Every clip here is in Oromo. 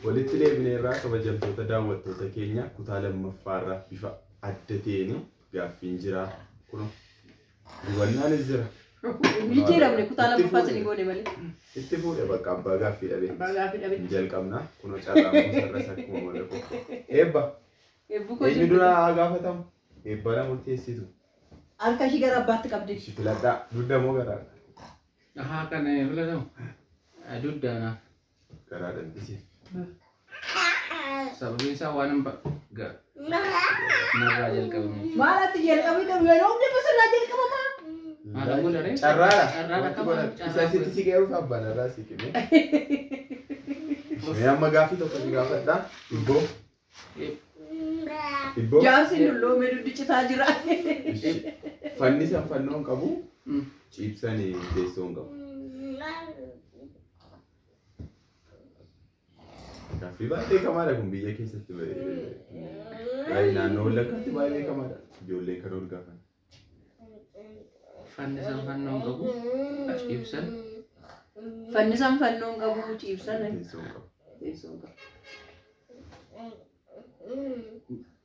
walitti deebinee irraa kabajamtoota daawwattoota keenya kutaa lammaffaarraa bifa adda ta'een gaaffiin jira kun gubannaan jira. Mijiramne kutaa lammaffaa sini goone malee. Itti fuudhee bakka abbaa gaaffii dhabe. Abbaa gaaffii dhabe. Jalqabna kun carraamu sarara sakkuma malee ko. Eebba. Eebbu ko. Eenyu dura gaafatamu? Eebba la murteessitu. Harka ishii gara abbaatti qabdi. Filadhaa dudda moo garaadha? Aha kana filatamu. Dudda Garaadha dhisi. Sababiin isaa waan narraa jalqabame. Maalatti jalqabee qabu yeroo hundi basirraa jalqabama. Maal godhare? Carraadha. Carraadha qaba. Isa sitti si geeruuf abbaan irraa si kenne. Mee amma gaaffii tokko si gaafadhaa. Ibboo. Ibboo. Jaarsi dulloo mee duddi citaa jira. Fannisan fannoon qabu. Ciibsanii teessoon qabu. Gaaffii baay'ee kamaadha kun biyya keessatti naannoo Wallaggaatti baay'ee kamaadha. Ijoolleen kan ol gaafan. Fannisan fannoon qabu. Ciibsan. Fannisan fannoon qabu ciibsan. Teessoon qabu. Teessoon qabu.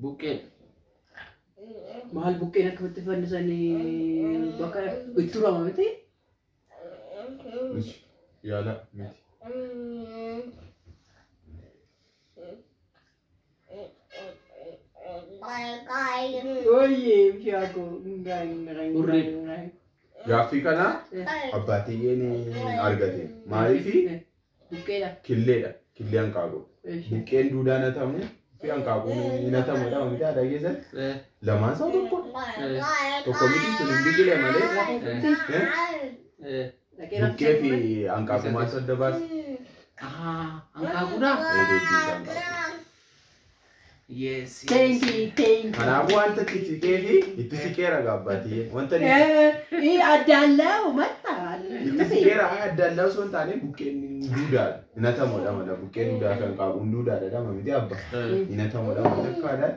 Buqqeen. Maal buqqeen akkamitti fannisanii bakka itti turama miti? Yaala miti. Oye, fiago. Gaaffii kana abbaatiin argate. Maaliifi buqqeedha. Killeedha. Killee hanqaaquu. Buqqeen duudaan hatamu fi hanqaaquun hin hatamudha. Wanti aadaa keessatti lamaan isaa tokko. Tokko miti sun hin biqile malee. Buqqee fi hanqaaquu maal adda baasa? Hanqaaquudha. Yes. Thank you. Kanaafuu wanta itti siqee fi itti siqeera gaabbaatii. Wanta addaallee uumatta. itti siqeera addaallee osoo hin taane buqqeen duudaadha. Hin hatamudha mala buqqeen duudaa kan qaaquun duudaadha dama miti abba. Hin hatamudha mala akkaadhaan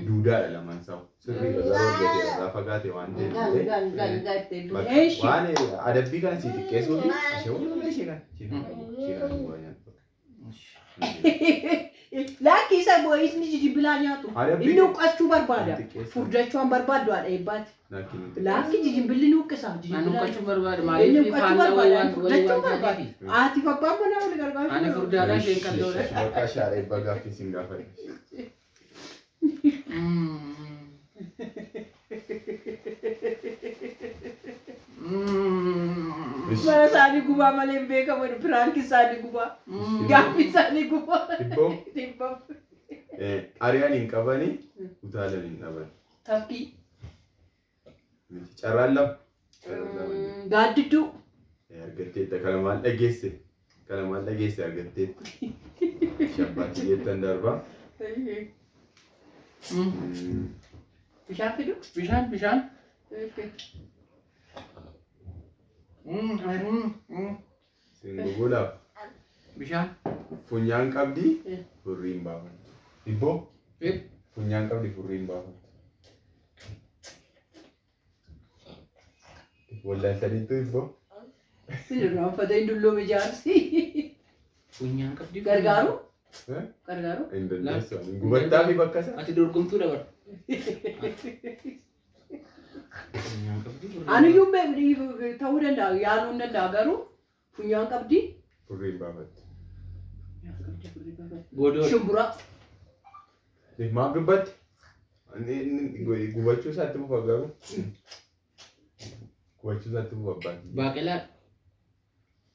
duudaadha lamaan isaa. Sirriidha garuu argatee irraa fagaate waan ta'eef. Waan adabbii kana si xiqqeessuu fi ishee waliin ishee kana. Laki isa boyisni jijibila nyaatu. Inni uqqachuu barbaada. Furdachuun barbaadu haadha eebbaati. Laki jijibilli ni uqqisa. Ani uqqachuu barbaada. Inni Maaliif uqqachuu barbaada. Furdachuun barbaada. Ati abbaan mana wali gargaaru. Ani furdaadhaan isheen qalloodha. Bakka shaara eebba gaaffii siin gaafadhe. Mana isaanii gubaa malee hin beekamu. Firaanki isaanii gubaa. Gaaffii isaanii gubaa. Dhibboo. Ari'aan hin qabanii utaalan hin dhaban. Taphii. Carraan lama. Gaaddidduu. Argatteetta kana maal dhageesse? Kana maal dhageesse argatteetta? Shabbaatti jettan darbaa. Bishaan fidu? Bishaan. Siin gugulaaf. Bishaan. Funyaan qabdi furrii hin baafan. Dhibboo. Funyaan qabdi furrii hin baafan. Wallaaltaniitu dhibboo. Sinirraan fatee dulloo ijaarsi. Funyaan qabdi. Gargaaru? Gargaaru? Hin dandeessu. Gubattaa fi bakka isaa. Ati dorgomtuu dabar. Aniyyuu ta'uu danda'a yaaduu hin danda'a garuu funyaan qabdi. Furrii hin baafatti. Godoo. Shumburaa. Maaf dubbatti? Gubachuu isaatti bufa garuu. Gubachuu isaatti bufa abbaati. Baaqelaa.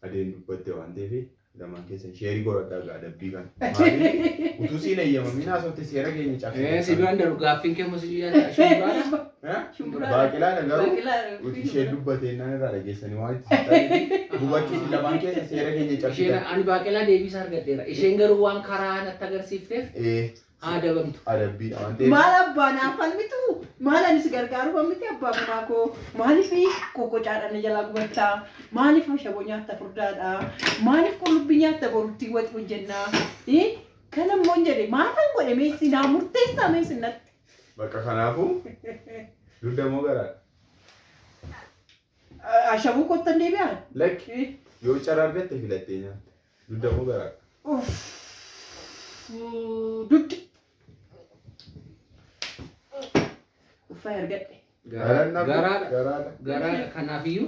Adeen dubbatte waan ta'eef lamaan keessa sheerii godhadhaa adabbii kan. Maaliif utuu siin eeyyamamin haasofte seera keenya cabsite. Si biraan darbu gaaffiin kee mos shumburaa. Baaqelaadha garuu ishee dubbateen nan irraa dhageessanii waan itti gubachuu lamaan keessa seera keenya cabsite. Ani baaqelaa deebisaa argadheera. Isheen garuu waan karaa natti agarsiifteef adabamtu. Adabbii waan ta'eef. Maal abbaan afaan mitu? Maal anis gargaaru miti abbaan manaa koo maaliif qoqqocaadhaan jalaa gubattaa? Maaliif ashaboo nyaatta furdaadhaa? Maaliif qullubbii nyaatta borutti waxi hojjennaa? Kana immoo hin jedhe maalan godhe meessi naa murteessaa meessi natti. Bakka kanaafuu dudda moo garaadha? Ashaboo kottan deebi'an? Lakki yoo carraa argatte filattee nyaatta. Dudda moo garaadha? Dutti. Uffaa ergadhe. Gara kanaafiyyu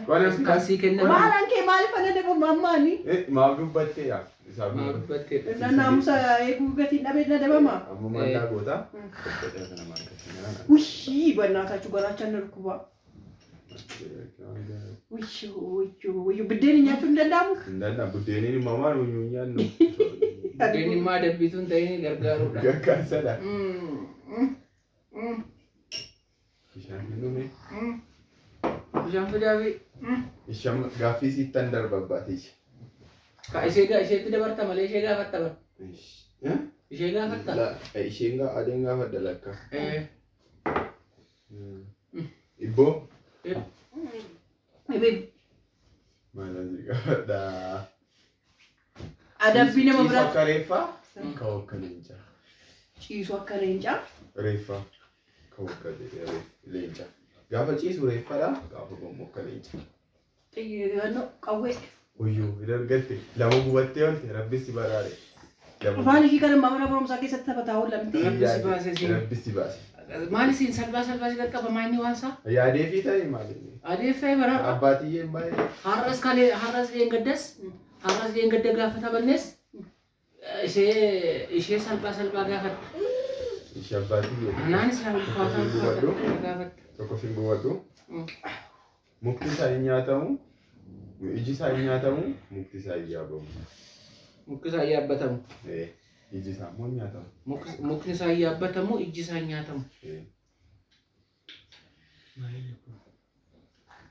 Waan kan sii kennan. Maalaan kee maaliif ana dhabu mammaani? maaf dubbattee yaa isaa Maal dubbattee? Naamusa eeguu gatiin dhabee na dabama. amma maallaa goota dubbattee kana maal kashinaa Wishii banaatachu garaachaan na dhukkuba. Wishuu biddeen nyaachuu hin danda'amu? Indana buddeeniin mamaan unyunyaan no. Deeni maa dabbituun ta'ee gargaaruudha. Gargaarsadha. Bishaan hinnume. Bishaan fidaafi. Isham gaaffii siittan darbabbaati. Ka isheetti dabarta malee ishee gaafatta bara. Ishee gaafatta. Isheen adeen gaafadha lakka. Ibboo. Maalazi gaafadha. Adabbii nama biraa. Akka reeffaa kan akka leencaa. Ciisu akka leencaa. Reeffaa kan akka leencaa. Gaafa ciisu reeffadha gaafa gommoo akka leencaa. Xiyyeeffannoo qawwee. Uyyuu dargatte lama gubattee oolte rabbis si baraare. Afaan ishii kan mana barumsaa keessatti taphataa oolamti. Rabbis si baase. Maali siin salphaa si qaqqaba maanni waan isaa? Yaadee fi ta'e maali? Adeeffee bara. Abbaatiyyeen baay'ee. Har'as leengadda gaafata bannees ishee salphaa gaafata. Ishee abbaatii. Anaanis gaafata. Tokko siin gubadhu. Mukti isaa hin nyaatamu. Iji isaa hin nyaatamu. Mukti isaa hin yaabamu. Mukti isaa yaabbatamu. Iji isaa immoo hin nyaatamu. Mukni isaa yaabbatamu, iji isaa hin nyaatamu.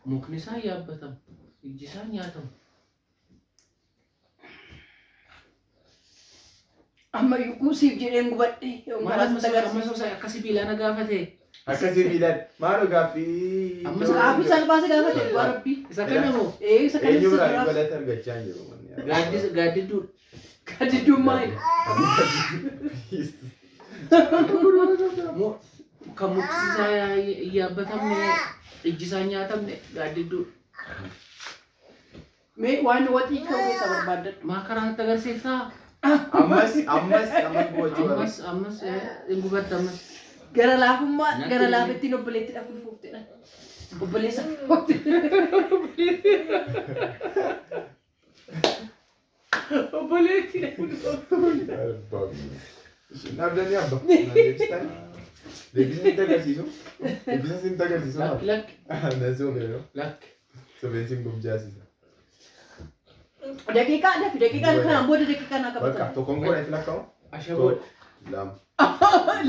Mukni isaa yaabbatamu, iji isaa hin nyaatamu. Amma yuusiif jedheen gubadhe. Maal ammas akka sibiilaan gaafate. Akka sibiilaan maal gaaffii. Gaaffii salphaa si gaafate rabbi. Isa kana moo? Isa kana eenyu biraa balata argachaa hin jiru. Gaaddidduudha. Gaaddidduun maali? Kan mukti isaa yaabbatamne, iji isaa nyaatamne gaaddidduu. Mee waan waxii kan keessa barbaadadhu. Maa karaa natti agarsiiftaa? Ammas boojii Ammas hin gubatte ammas. Gara laafettiin obboleetti dhafuuf fuuftedha. Obboleessa Obboleetti Nabdanii abba. Deebisni itti agarsiisu. Deebisni itti agarsiisu. Lakki. Nasoo beero. Lakki. Sobeensiin gubjaasisa. Daqiiqaan kanaan booda daqiiqaan akka Bakka tokkoon godhee filakkamu. Ashaboodha. Lama.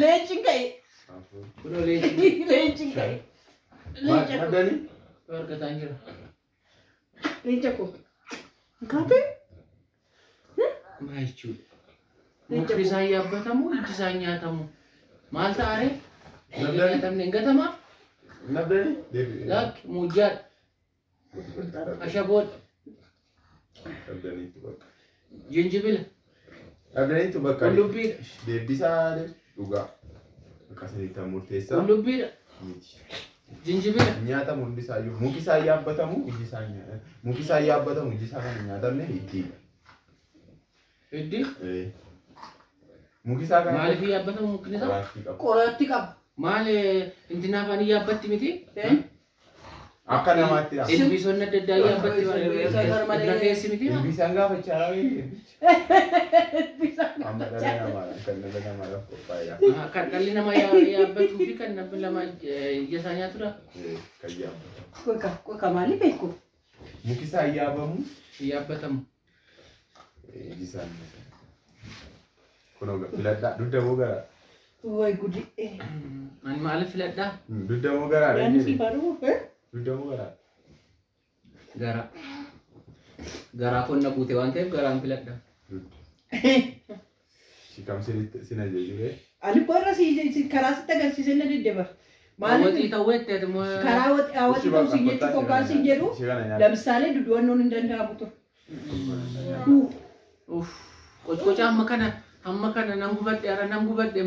Leenciin ka'e. Kunoo leenci. Leenciin ka'e. Nabdanii. Argataan jira. Leenca koo. Kaatee? Maa jechuudha? Mukti isaa yaabbatamu, iji isaa nyaatamu. Maal ta'are? Nyaatamne hin gatamaa? Nabdanii. Lakki muujjaadha. Ashaboodha. Nabdaniitu bakka. Jinjibila. Nabdaniitu bakka. Qullubbiidha. Deebisaa dhugaa. Akkasitti murteessaa. Qullubbiidha. Jinjibila. Nyaatamu hundi isaayyuu muki isaa yaabbatamu iji isaa nyaatamu. Muki isaa yaabbatamu iji isaa kan nyaatamne iddiidha. Iddi? Muki isaa kan Maaliif yaabbatamu mukni isaa? Qoratti qaba. Maal intina afaan yaabbatti miti? akka namaatti dha. Ilbiisonni adda addaa yaabbatti rafeessi miti? Ilbiisaan gaafachaa amma dhala namaadha kan dhala namaadhaaf qophaa'edha. Kan dhalli namaa yaabbatuu fi kan namni lama ija isaa nyaatudha? Kan yaabbatamu. Qoqa maali beeku? Muki isaa yaabamu. Yaabbatamu. Iji isaa kunoo filadhaa dudda moo garaa? Way gudi. Ani maaliif filadhaa? Dudda moo garaa? Yaani si baru. Dudda moo garaa? Garaa. Garaa konna buute waan ta'eef garaan filadhaa. Shikam sina jechuudha. Ani qorra si karaa sitti agarsiisee na deddeebar. Hawwatii ta'uu jettee immoo. Karaa hawwatii ta'uu si jechuun qophaan si jedhu. Lamsaalee duduwannoon hin danda'amu ture. Qococa amma kana nan gubadhe ara nan gubadhe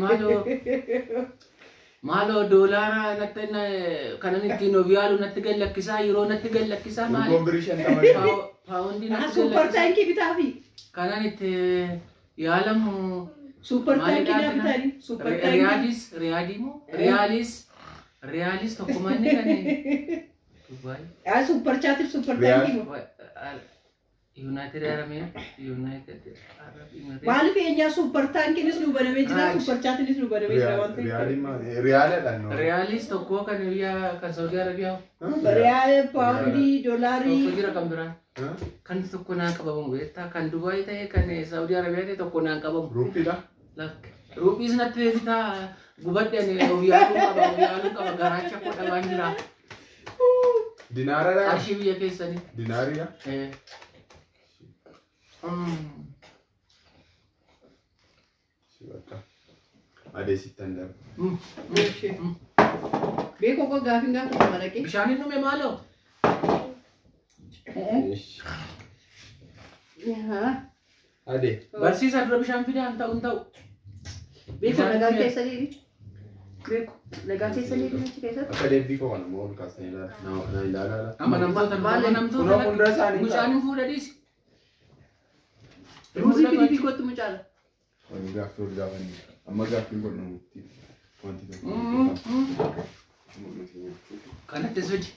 maaloo doolaara natti kanan ittiin of yaalu natti gallakkisaa yeroo natti gallakkisaa maali? Gombirii 50 paawundii natti Suuper taankii bitaa fi. kanan itti Yaalamu Super tanki dhabtani. Super tanki. Reaalis tokko manni kan Dubai. Super chatif super tanki mo. United Arab Emirates. Maaliif eenyaa super tankiinis nu banamee jira super chaatiinis nu banamee jira waan ta'eef. Riyaaladhaan no. Reaalis tokko kan biyya kan Saudi Arabia. Riyaal, paawundii, doolaarii. Tokko jira kan biraan. Kan tokko naan qabamu beektaa kan Dubai ta'e kan Saudi Arabia ta'e tokko naan qabamu. Ruupiidha. Ruupiis natti beektaa gubadde oyyaaluu qaba garaacha koo dhabaan jira. Dinaaradha. Qarshii biyya keessanii. Dinaariidha. Sibatta. Adeesittan darba. Beekoo koo gaafin gaafa maraqee. Bishaaniin dhume maaloo? Adee. Barsiisaa dura bishaan fidaan ta'u hin ta'u. Beekoo nagaa keessanii. Beekoo nagaa keessanii achi keessatti. Akka deebii koo kana moo olkaasanii ilaalaa. Amma namtoota bishaaniin fuudha dhiisi. Ruuzii fidii kootu mucaala. Wani gaaffii ol gaafanii. Amma gaaffii godhamutti wanti tokko. Kanatti soji.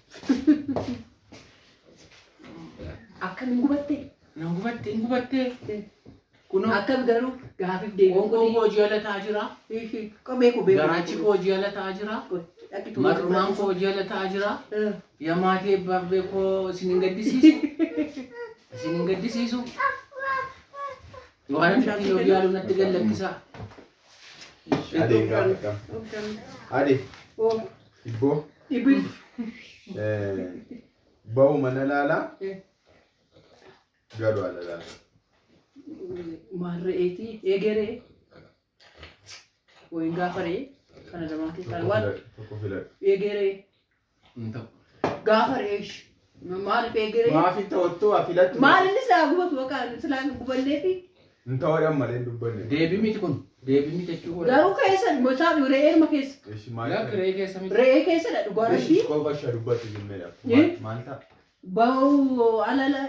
Akka hin gubattee. Hin gubattee. Kunoo Akkam garuu gaafiif deebii. Qoonqoo koo jala taa'aa jira. Beekoo beekoo. Garaachi koo jala taa'aa jira. Mar'umaan koo jala taa'aa jira. Yamaatee babbee koo isin hin gaddisiisu. Waan inni yoo yaalu natti gallakkisaa. Adee gaafata. Adee. Ibboo. Ibbi. Ba'u mana laalaa. Gadu ala laalaa. Marreetii egeree. Wayin gaafaree kana lamaan keessaa waan egeree. Gaafaree maaliif egeree? Maafi ta'ottuu afilatti. Maaliin isaa gubatu bakka silaan gubanlee fi. Nta wadan malee dubbanne. Deebii miti kun. Deebii miti jechuudha. Garuu keessa mosaa re'ee ma keessa. Yak re'ee keessa miti. Re'ee keessa dha dhugaadha. Qofa sha dubbatti jimmeedha. Maal ta'a? Ba'u alala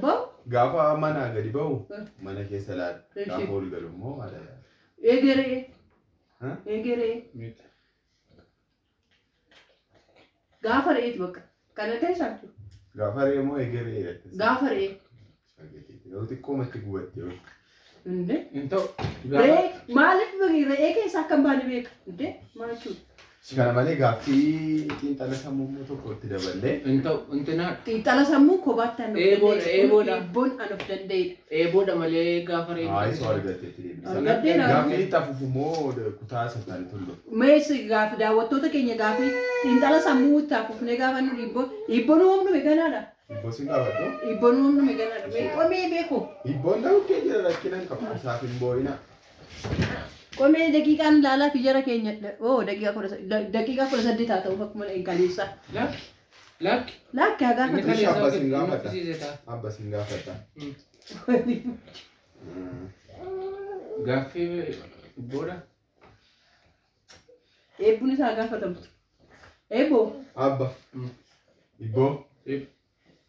ba'u. Gaafa mana gadi ba'u mana keessa laala. Gaafa ol galu immoo maal yaa? Egeree. Egeree. Gaafa re'eeti bakka. Kana keessa. Gaafa re'ee moo egeree? Gaafa re'ee. Yoo xiqqoo matti gubatti yoo. Inde? Into. Maaliif re'ee keessa akka hin baane beeka? Inde? Maal jechuudha? Kana malee gaaffii xiinxala sammuu tokko itti daballee. Intinaa. Xiinxala sammuu kophaatti an of Eeboodha. Eebboon an of danda'edha. Eeboodha malee gaafa re'ee. Isoo argatte itti deebisa. Argatteedha. Gaaffii itti afuufu moo kutaa sassaalee tollo? Meessi gaafi daawwattoota keenya gaafi xiinxala sammuu itti afuufnee gaafa nu dhiibboon uumnu ganaadha. Ibboo sin gaafadhu? Dhiibboon uumnu ganaadha. Qomee beeku. Ibboon dhabukkee jira rakkinaan qabu isaaf hin boo'ina. Qomee daqiiqaan laalaa fi jara keenya daqiiqaa 18 haa ta'u akkuma hin kaleessa. Lakki haa gaafatu. Ishi abba sin gaafadha. Abba sin gaafadha. Gaaffii ibboodha. Eebbuun isaa gaafatamtu. Eebboo. Abba. Ibboo.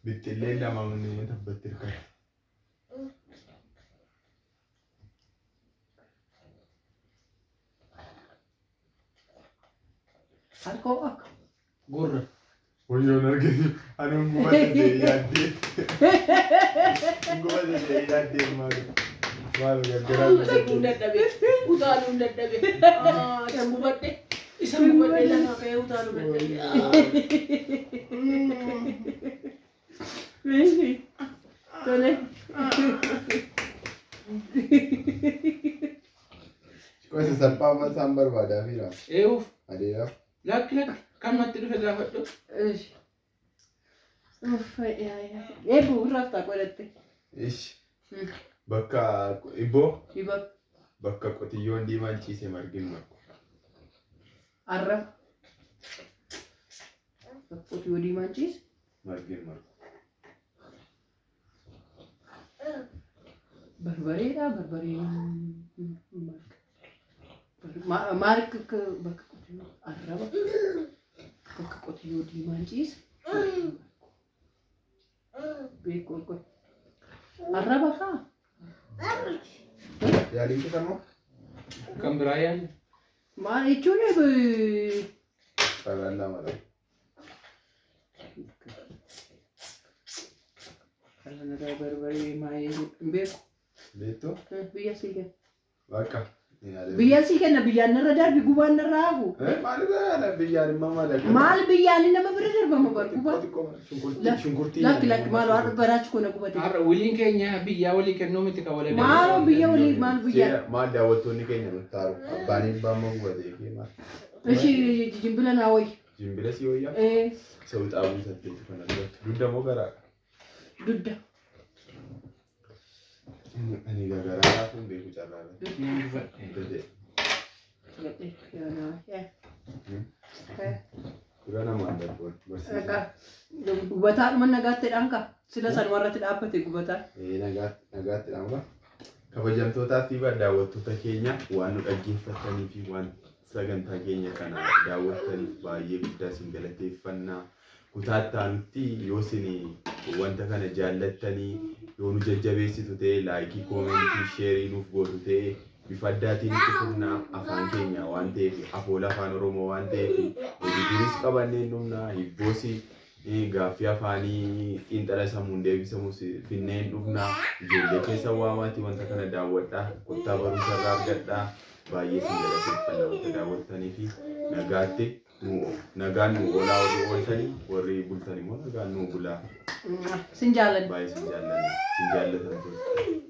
Bittillee lama manneen tabbatti hirkata. Harkoo akka. Gurra. Wayyoon arginu anuun gubate jee yaaddee. Gubate jee yaaddee maali? Maal gargaraa? Utaaluun dadhabe. Utaaluun dadhabe. Kan gubadhe. Isa gubadhe lama ka'ee utaaluun dadhabe. Tole. Koisa salphaa masaan barbaadaa fi raaf. Eewuuf. Adeeraaf. Lakki kan natti dhufe gaafadhu. Eebbuu irraaf ta'a godhatte. Ishi. Bakka ibboo. Iboo. Bakka qotiyyoon diimaan ciisee margin margu. Arraba. Bakka qotiyyoo diimaan ciise. Margin margu. Barbareedha barbareen. Maal bakka qotiyyoo arraba. Bakka qotiyyoo diimaan ciise. Beekuu arraba kaa. Yaaliin kita mau? Kan Brian. Maal jechuun Sagan lama dong. kalau ada barbarii main beeku Betul? biyya sii kenna. Bakka. Biyya sii kenna biyyaan irra darbi gubaan irra hafu. Maal biyyaan immoo Maal biyyaan nama bira darbama bar gubaa. Shunkurtii. Lakki maal waan baraachi kuna gubate. Har'a waliin keenya biyyaa walii kennuu miti kan waliin. Maaloo biyya walii maal biyyaa. Maal daawwattoonni keenya nutti taaru. Abbaaniin baamma gubatee fi maal? Ishii jimbila naa wayi. Jimbila si wayyaa? Isa wixaabuu saddeeti kana duratti. Dudda moo garaa? Dudda. Ani gagaraa laafuun beeku carraadha. Dudda. Dura namaan darbuun barsiisa. Gubataa dhuma nagaatti dhaanka. Sila san warratti dhaabbate gubataa. Nagaatti dhaanka. Kabajamtootaa fi daawwattoota keenya waan nu dhaggeeffatanii fi waan sagantaa keenya kana daawwattaniif baay'ee guddaa isin galateeffannaa. Kutaataanutti yoo isin wanta kana jaallattanii yoo nu jajjabeessitu ta'e laayikii koomentii sheerii nuuf gootu ta'e bifa addaatiin itti fufnaa afaan keenya waan ta'eef afoola afaan oromoo waan ta'eef oduunis qabannee dhumna hibboosi gaaffii afaanii xiinxala sammuun deebisamus finneen dhufna ijoollee keessa waamaati wanta kana daawwadhaa kottaa barumsa irraa argadhaa baay'ee isin galateeffannaa wanta daawwattanii fi nagaatti nagaan nu oolaa warri ooltanii warri bultan immoo nagaan nu bulaa. Sin jaalladha. Baay'ee sin jaallatan.